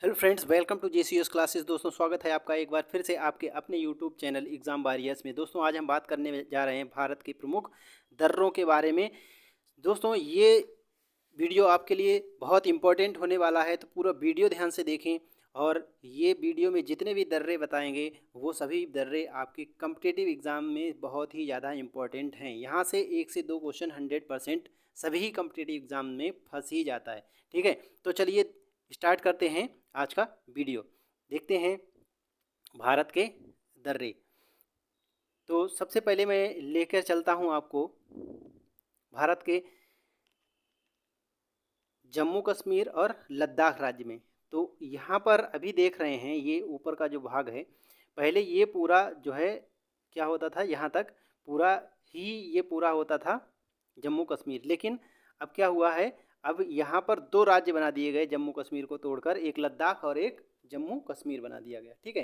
Hello friends, welcome to JCS classes. दोस्तों, स्वागत है आपका एक बार फिर से आपके अपने यूट्यूब चैनल एग्ज़ाम वॉरियर्स में। दोस्तों, आज हम बात करने जा रहे हैं भारत के प्रमुख दर्रों के बारे में। दोस्तों, ये वीडियो आपके लिए बहुत इंपॉर्टेंट होने वाला है, तो पूरा वीडियो ध्यान से देखें। और ये वीडियो में जितने भी दर्रे बताएंगे वो सभी दर्रे आपके कम्पिटिटिव एग्ज़ाम में बहुत ही ज़्यादा इंपॉर्टेंट हैं। यहाँ से 1 से 2 क्वेश्चन 100% सभी कम्पिटिटिव एग्ज़ाम में फंस ही जाता है। ठीक है, तो चलिए स्टार्ट करते हैं आज का वीडियो। देखते हैं भारत के दर्रे। तो सबसे पहले मैं लेकर चलता हूं आपको भारत के जम्मू कश्मीर और लद्दाख राज्य में। तो यहाँ पर अभी देख रहे हैं ये ऊपर का जो भाग है, पहले ये पूरा जो है क्या होता था, यहाँ तक पूरा ही ये पूरा होता था जम्मू कश्मीर। लेकिन अब क्या हुआ है, अब यहाँ पर दो राज्य बना दिए गए जम्मू कश्मीर को तोड़कर, एक लद्दाख और एक जम्मू कश्मीर बना दिया गया। ठीक है,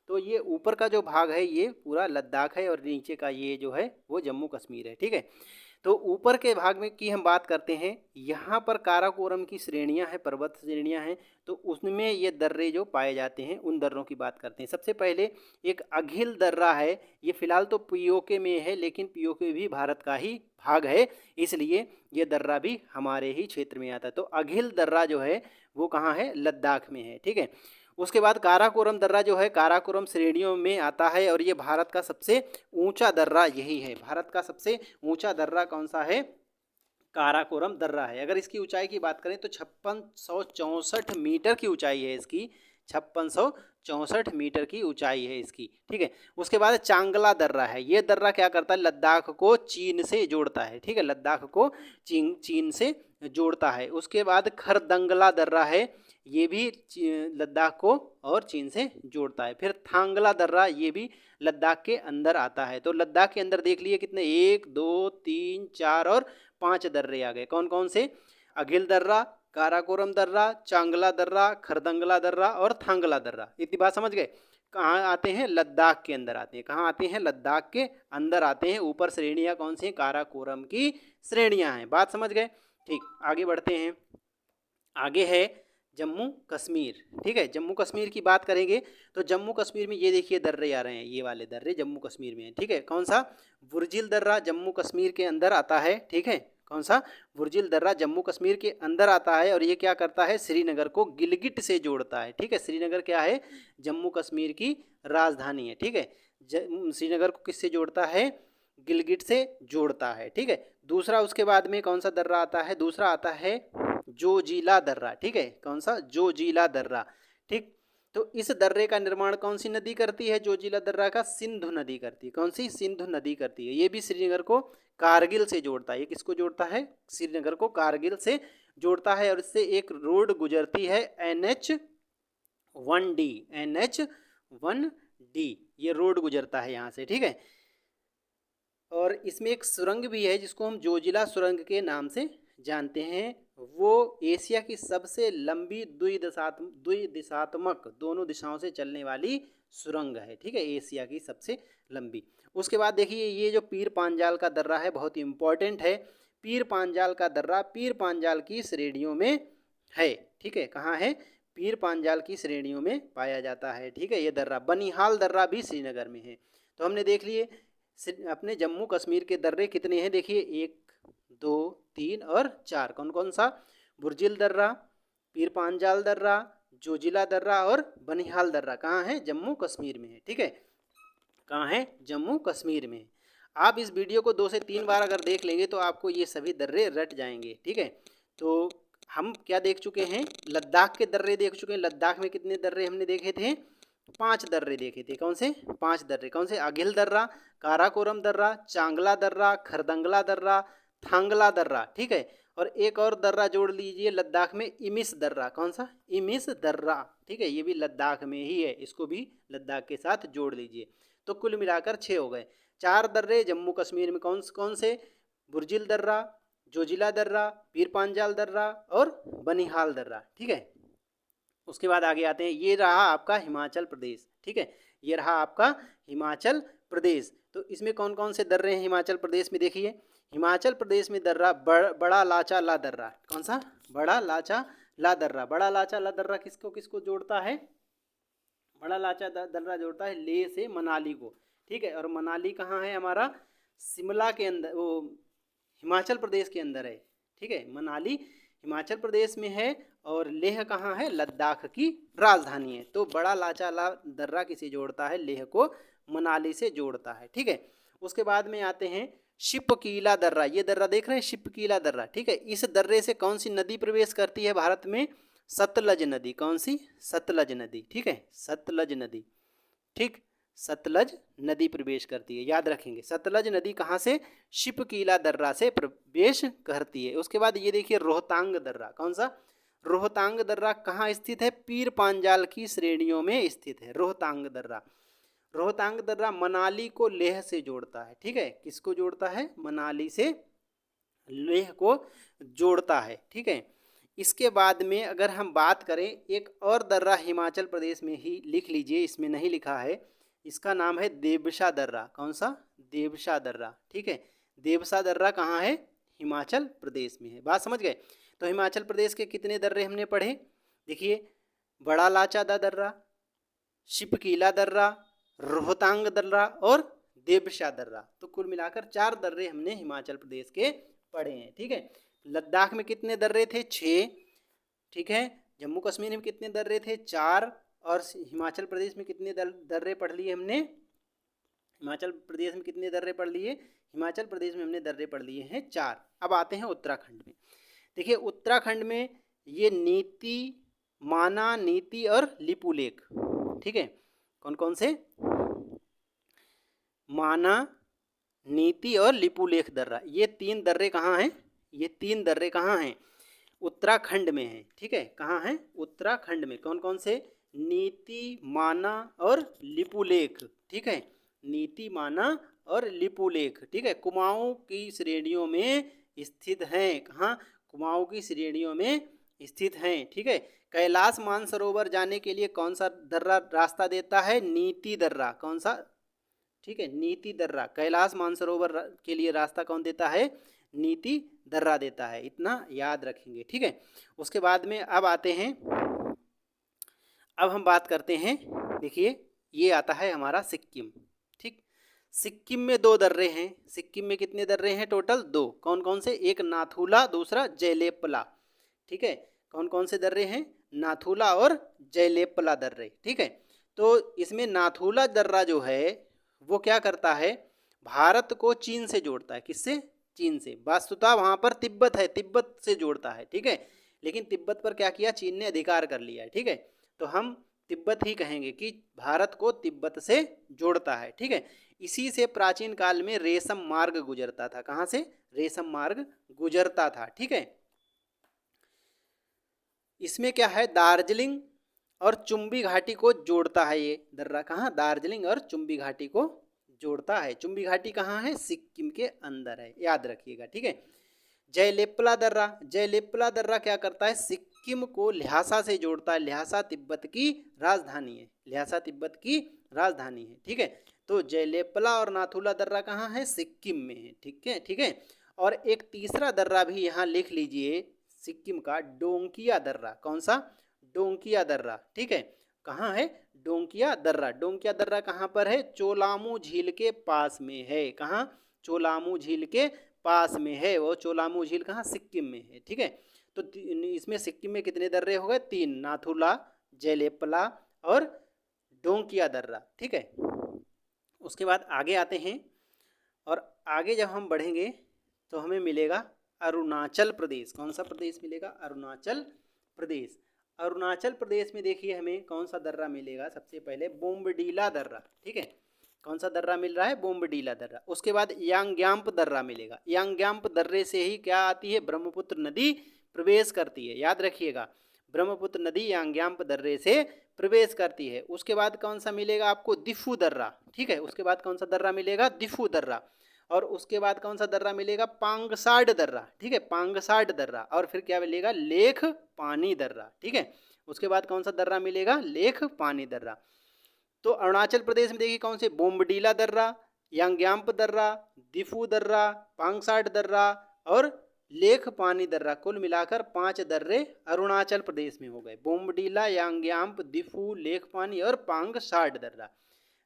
तो ये ऊपर का जो भाग है ये पूरा लद्दाख है और नीचे का ये जो है वो जम्मू कश्मीर है। ठीक है, तो ऊपर के भाग में की हम बात करते हैं, यहाँ पर काराकोरम की श्रेणियाँ हैं, पर्वत श्रेणियाँ हैं। तो उसमें ये दर्रे जो पाए जाते हैं उन दर्रों की बात करते हैं। सबसे पहले एक अघिल दर्रा है। ये फिलहाल तो पीओके में है, लेकिन पीओके भी भारत का ही भाग है, इसलिए ये दर्रा भी हमारे ही क्षेत्र में आता है। तो अघिल दर्रा जो है वो कहाँ है, लद्दाख में है। ठीक है, उसके बाद काराकोरम दर्रा जो है काराकोरम श्रेणियों में आता है और ये भारत का सबसे ऊंचा दर्रा यही है। भारत का सबसे ऊंचा दर्रा कौन सा है, काराकोरम दर्रा है। अगर इसकी ऊंचाई की बात करें तो 5664 मीटर की ऊंचाई है इसकी, 5664 मीटर की ऊंचाई है इसकी। ठीक है, उसके बाद चांगला दर्रा है। ये दर्रा क्या करता है, लद्दाख को चीन से जोड़ता है। ठीक है, लद्दाख को चीन से जोड़ता है। उसके बाद खरदंगला दर्रा है, ये भी लद्दाख को और चीन से जोड़ता है। फिर थांगला दर्रा, ये भी लद्दाख के अंदर आता है। तो लद्दाख के अंदर देख लिए कितने, 1 2 3 4 और 5 दर्रे आ गए। कौन कौन से, अघिल दर्रा, काराकोरम दर्रा, चांगला दर्रा, खरदंगला दर्रा और थांगला दर्रा। इतनी बात समझ गए। कहाँ आते हैं, लद्दाख के अंदर आते हैं। कहाँ आते हैं, लद्दाख के अंदर आते हैं। ऊपर श्रेणियाँ कौन सी हैं, काराकोरम की श्रेणियाँ हैं। बात समझ गए। ठीक, आगे बढ़ते हैं। आगे है जम्मू कश्मीर। ठीक है, जम्मू कश्मीर की बात करेंगे तो जम्मू कश्मीर में ये देखिए दर्रे आ रहे हैं, ये वाले दर्रे जम्मू कश्मीर में हैं। ठीक है, कौन सा, बुर्जिल दर्रा जम्मू कश्मीर के अंदर आता है। ठीक है, कौन सा, बुर्जिल दर्रा जम्मू कश्मीर के अंदर आता है और ये क्या करता है, श्रीनगर को गिलगिट से जोड़ता है। ठीक है, श्रीनगर क्या है, जम्मू कश्मीर की राजधानी है। ठीक है, श्रीनगर को किससे जोड़ता है, गिलगिट से जोड़ता है। ठीक है, दूसरा उसके बाद में कौन सा दर्रा आता है, दूसरा आता है जोजिला दर्रा। ठीक है, कौन सा, जोजिला दर्रा। ठीक, तो इस दर्रे का निर्माण कौन सी नदी करती है, जोजिला दर्रा का सिंधु नदी करती है। कौन सी, सिंधु नदी करती है। ये भी श्रीनगर को कारगिल से जोड़ता है। ये किसको जोड़ता है, श्रीनगर को कारगिल से जोड़ता है और इससे एक रोड गुजरती है, NH1D, NH1D, ये रोड गुजरता है यहाँ से। ठीक है, और इसमें एक सुरंग भी है जिसको हम जोजिला सुरंग के नाम से जानते हैं। वो एशिया की सबसे लंबी द्विदिशात्मक, दोनों दिशाओं से चलने वाली सुरंग है। ठीक है, एशिया की सबसे लंबी। उसके बाद देखिए ये जो पीर पांजाल का दर्रा है बहुत इंपॉर्टेंट है। पीर पांजाल का दर्रा पीर पांजाल की श्रेणियों में है। ठीक है, कहाँ है, पीर पांजाल की श्रेणियों में पाया जाता है। ठीक है, ये दर्रा, बनिहाल दर्रा भी श्रीनगर में है। तो हमने देख लिए अपने जम्मू कश्मीर के दर्रे कितने हैं, देखिए 1 2 3 और 4। कौन कौन सा, बुर्जिल दर्रा, पीर पांजाल दर्रा, जोजिला दर्रा और बनिहाल दर्रा कहाँ है, जम्मू कश्मीर में है। ठीक है, कहाँ है, जम्मू कश्मीर में। आप इस वीडियो को 2 से 3 बार अगर देख लेंगे तो आपको ये सभी दर्रे रट जाएंगे। ठीक है, तो हम क्या देख चुके हैं, लद्दाख के दर्रे देख चुके हैं। लद्दाख में कितने दर्रे हमने देखे थे, 5 दर्रे देखे थे। कौन से, 5 दर्रे। कौन से, अघिल दर्रा, काराकोरम दर्रा, चांगला दर्रा, खरदंगला दर्रा, थांगला दर्रा। ठीक है, और एक और दर्रा जोड़ लीजिए लद्दाख में, इमिस दर्रा। कौन सा, इमिस दर्रा। ठीक है, ये भी लद्दाख में ही है, इसको भी लद्दाख के साथ जोड़ लीजिए। तो कुल मिलाकर 6 हो गए। 4 दर्रे जम्मू कश्मीर में कौन कौन से, बुर्जिल दर्रा, जोजिला दर्रा, पीर पांजाल दर्रा और बनिहाल दर्रा। ठीक है, उसके बाद आगे आते हैं, ये रहा आपका हिमाचल प्रदेश। ठीक है, ये रहा आपका हिमाचल प्रदेश। तो इसमें कौन कौन से दर्रे हैं हिमाचल प्रदेश में, देखिए हिमाचल प्रदेश में दर्रा बड़ा लाचा ला दर्रा। कौन सा, बड़ा लाचा ला दर्रा, बड़ा लाचा ला दर्रा किसको किसको जोड़ता है? बड़ा लाचा दर्रा जोड़ता है लेह से मनाली को, ठीक है। और मनाली कहाँ है हमारा? शिमला के अंदर, वो हिमाचल प्रदेश के अंदर है, ठीक है। मनाली हिमाचल प्रदेश में है और लेह कहाँ है? लद्दाख की राजधानी है। तो बड़ा लाचा ला दर्रा किसे जोड़ता है? लेह को मनाली से जोड़ता है, ठीक है। उसके बाद में आते हैं शिपकीला दर्रा, ये दर्रा देख रहे हैं, शिपकीला दर्रा, ठीक है। इस दर्रे से कौन सी नदी प्रवेश करती है भारत में? सतलज नदी। कौन सी? सतलज नदी, ठीक है, सतलज नदी, ठीक। सतलज नदी प्रवेश करती है, याद रखेंगे। सतलज नदी कहाँ से? शिपकीला दर्रा से प्रवेश करती है। उसके बाद ये देखिए रोहतांग दर्रा, कौन सा? रोहतांग दर्रा कहाँ स्थित है? पीर पांजाल की श्रेणियों में स्थित है रोहतांग दर्रा। रोहतांग दर्रा मनाली को लेह से जोड़ता है, ठीक है। किसको जोड़ता है? मनाली से लेह को जोड़ता है, ठीक है। इसके बाद में अगर हम बात करें, एक और दर्रा हिमाचल प्रदेश में ही लिख लीजिए, इसमें नहीं लिखा है, इसका नाम है देवसा दर्रा। कौन सा? देवसा दर्रा, ठीक है। देवसा दर्रा कहाँ है? हिमाचल प्रदेश में है। बात समझ गए? तो हिमाचल प्रदेश के कितने दर्रे हमने पढ़े? देखिए, बड़ा लाचा दर्रा, शिपकीला दर्रा, रोहतांग दर्रा और देवसा दर्रा। तो कुल मिलाकर 4 दर्रे हमने हिमाचल प्रदेश के पढ़े हैं, ठीक है। लद्दाख में कितने दर्रे थे? 6, ठीक है। जम्मू कश्मीर में कितने दर्रे थे? 4। और हिमाचल प्रदेश में कितने दर्रे पढ़ लिए हमने? हिमाचल प्रदेश में कितने दर्रे पढ़ लिए? हिमाचल प्रदेश में हमने दर्रे पढ़ लिए हैं 4। अब आते हैं उत्तराखंड में। देखिए उत्तराखंड में ये नीति, माना, नीति और लिपुलेख, ठीक है। कौन कौन से? माना, नीति और लिपुलेख दर्रा, ये 3 दर्रे कहाँ हैं? ये 3 दर्रे कहाँ हैं? उत्तराखंड में है, ठीक है। कहाँ है? उत्तराखंड में। कौन कौन से? नीति, माना और लिपुलेख, ठीक है। नीति, माना और लिपुलेख, ठीक है। कुमाऊं की श्रेणियों में स्थित हैं। कहाँ? कुमाऊं की श्रेणियों में स्थित हैं, ठीक है। कैलाश मानसरोवर जाने के लिए कौन सा दर्रा रास्ता देता है? नीति दर्रा। कौन सा? ठीक है, नीति दर्रा। कैलाश मानसरोवर के लिए रास्ता कौन देता है? नीति दर्रा देता है, इतना याद रखेंगे, ठीक है। उसके बाद में अब आते हैं, अब हम बात करते हैं, देखिए ये आता है हमारा सिक्किम, ठीक। सिक्किम में 2 दर्रे हैं। सिक्किम में कितने दर्रे हैं टोटल? 2। कौन कौन से? एक नाथुला, दूसरा जयलेपला, ठीक है। कौन कौन से दर्रे हैं? नाथुला और जयलेपला दर्रे, ठीक है। तो इसमें नाथुला दर्रा जो है वो क्या करता है? भारत को चीन से जोड़ता है। किससे? चीन से। वास्तुतः वहाँ पर तिब्बत है, तिब्बत से जोड़ता है, ठीक है। लेकिन तिब्बत पर क्या किया? चीन ने अधिकार कर लिया है, ठीक है। तो हम तिब्बत ही कहेंगे कि भारत को तिब्बत से जोड़ता है, ठीक है। इसी से प्राचीन काल में रेशम मार्ग गुजरता था। कहाँ से? रेशम मार्ग गुजरता था, ठीक है। इसमें क्या है? दार्जिलिंग और चुंबी घाटी को जोड़ता है ये दर्रा। कहाँ? दार्जिलिंग और चुंबी घाटी को जोड़ता है। चुंबी घाटी कहाँ है? सिक्किम के अंदर है, याद रखिएगा, ठीक है। जयलेपला दर्रा, जयलेपला दर्रा क्या करता है? सिक्किम को ल्हासा से जोड़ता है। ल्हासा तिब्बत की राजधानी है, ल्हासा तिब्बत की राजधानी है, ठीक है। तो जयलेपला और नाथुला दर्रा कहाँ है? सिक्किम में है, ठीक है, ठीक है। और एक तीसरा दर्रा भी यहाँ लिख लीजिए सिक्किम का, डोंकिया दर्रा। कौन सा? डोंकिया दर्रा, ठीक है। कहाँ है? डोंकिया दर्रा। डोंकिया दर्रा कहाँ पर है? चोलामू झील के पास में है। कहाँ? चोलामू झील के पास में है। वो चोलामू झील कहाँ? सिक्किम में है, ठीक है। तो इसमें सिक्किम में कितने दर्रे हो गए? 3, नाथुला, जयलेपला और डोंकिया दर्रा, ठीक है। उसके बाद आगे आते हैं, और आगे जब हम बढ़ेंगे तो हमें मिलेगा अरुणाचल प्रदेश। कौन सा प्रदेश मिलेगा? अरुणाचल प्रदेश। अरुणाचल प्रदेश में देखिए हमें कौन सा दर्रा मिलेगा? सबसे पहले बोम्बडीला दर्रा, ठीक है। कौन सा दर्रा मिल रहा है? बोम्बडीला दर्रा। उसके बाद यांग्याम्प दर्रा मिलेगा। यांग्याम्प दर्रे से ही क्या आती है? ब्रह्मपुत्र नदी प्रवेश करती है, याद रखिएगा। ब्रह्मपुत्र नदी यांग्याम्प दर्रे से प्रवेश करती है। उसके बाद कौन सा मिलेगा आपको? दिफू दर्रा, ठीक है। उसके बाद कौन सा दर्रा मिलेगा? दिफू दर्रा। और उसके बाद कौन सा दर्रा मिलेगा? पांगसाड दर्रा, ठीक है, पांगसाड दर्रा। और फिर क्या मिलेगा? लेख पानी दर्रा, ठीक है। उसके बाद कौन सा दर्रा मिलेगा? लेख पानी दर्रा। तो अरुणाचल प्रदेश में देखिए कौन से? बोम्बडीला दर्रा, यांग्याम्प दर्रा, दिफू दर्रा, पांगसाड दर्रा और लेख पानी दर्रा, कुल मिलाकर 5 दर्रे अरुणाचल प्रदेश में हो गए। बोमडीला, यांग्यांप, दिफू, लेख पानी और पांग 60 दर्रा।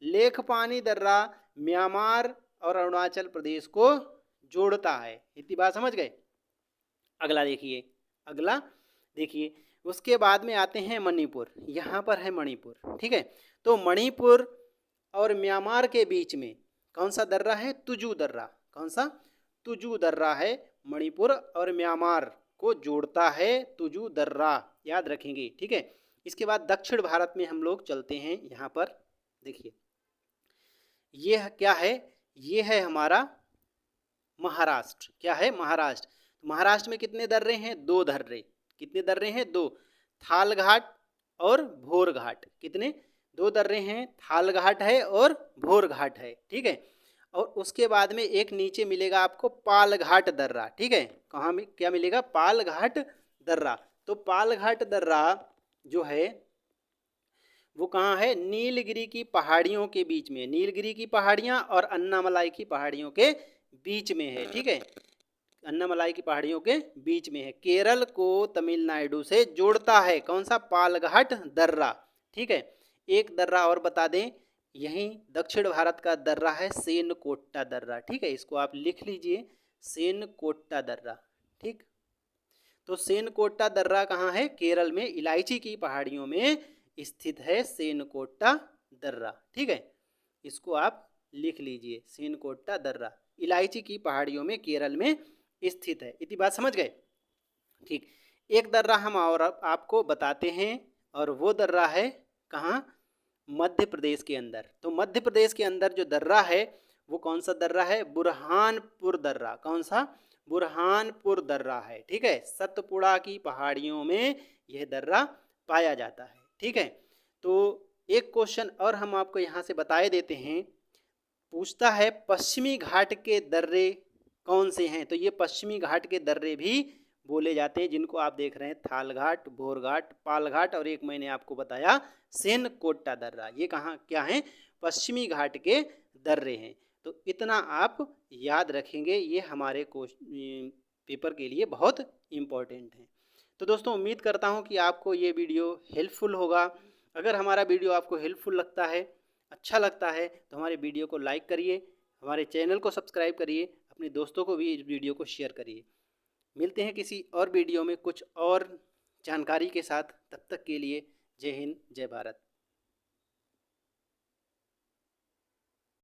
लेख पानी दर्रा म्यांमार और अरुणाचल प्रदेश को जोड़ता है। इतनी बात समझ गए। अगला देखिए उसके बाद में आते हैं मणिपुर। यहाँ पर है मणिपुर, ठीक है। तो मणिपुर और म्यांमार के बीच में कौन सा दर्रा है? तुजू दर्रा। कौन सा? तुजू दर्रा है, मणिपुर और म्यांमार को जोड़ता है तुजू दर्रा, याद रखेंगे, ठीक है। इसके बाद दक्षिण भारत में हम लोग चलते हैं। यहाँ पर देखिए ये क्या है? ये है हमारा महाराष्ट्र। क्या है? महाराष्ट्र। महाराष्ट्र में कितने दर्रे हैं? 2 दर्रे। कितने दर्रे हैं? 2। थाल घाट और भोर घाट। कितने? 2 दर्रे हैं, थाल घाट है और भोर घाट है, ठीक है। और उसके बाद में एक नीचे मिलेगा आपको पाल घाट दर्रा, ठीक है। कहाँ में क्या मिलेगा? पाल घाट दर्रा। तो पाल घाट दर्रा जो है वो कहाँ है? नीलगिरी की पहाड़ियों के बीच में। नीलगिरी की पहाड़ियाँ और अन्नामलाई की पहाड़ियों के बीच में है, ठीक है। अन्नामलाई की पहाड़ियों के बीच में है। केरल को तमिलनाडु से जोड़ता है। कौन सा? पालघाट दर्रा, ठीक है। एक दर्रा और बता दें, यहीं दक्षिण भारत का दर्रा है सेनकोट्टा दर्रा, ठीक है। इसको आप लिख लीजिए, सेनकोट्टा दर्रा, ठीक। तो सेनकोट्टा दर्रा कहाँ है? केरल में इलायची की पहाड़ियों में स्थित है सेनकोट्टा दर्रा, ठीक है। इसको आप लिख लीजिए, सेनकोट्टा दर्रा इलायची की पहाड़ियों में केरल में स्थित है। इतनी बात समझ गए, ठीक। एक दर्रा हम और आपको बताते हैं, और वो दर्रा है कहाँ? मध्य प्रदेश के अंदर। तो मध्य प्रदेश के अंदर जो दर्रा है वो कौन सा दर्रा है? बुरहानपुर दर्रा। कौन सा? बुरहानपुर दर्रा है, ठीक है। सतपुड़ा की पहाड़ियों में यह दर्रा पाया जाता है, ठीक है। तो एक क्वेश्चन और हम आपको यहाँ से बताए देते हैं। पूछता है पश्चिमी घाट के दर्रे कौन से हैं? तो ये पश्चिमी घाट के दर्रे भी बोले जाते हैं, जिनको आप देख रहे हैं थाल घाट, भोर घाट, पाल घाट और एक मैंने आपको बताया सेनकोट्टा दर्रा। ये कहाँ क्या है? पश्चिमी घाट के दर्रे हैं। तो इतना आप याद रखेंगे, ये हमारे पेपर के लिए बहुत इम्पोर्टेंट है। तो दोस्तों उम्मीद करता हूँ कि आपको ये वीडियो हेल्पफुल होगा। अगर हमारा वीडियो आपको हेल्पफुल लगता है, अच्छा लगता है, तो हमारे वीडियो को लाइक करिए, हमारे चैनल को सब्सक्राइब करिए, अपने दोस्तों को भी इस वीडियो को शेयर करिए। मिलते हैं किसी और वीडियो में कुछ और जानकारी के साथ। तब तक के लिए जय हिंद, जय भारत।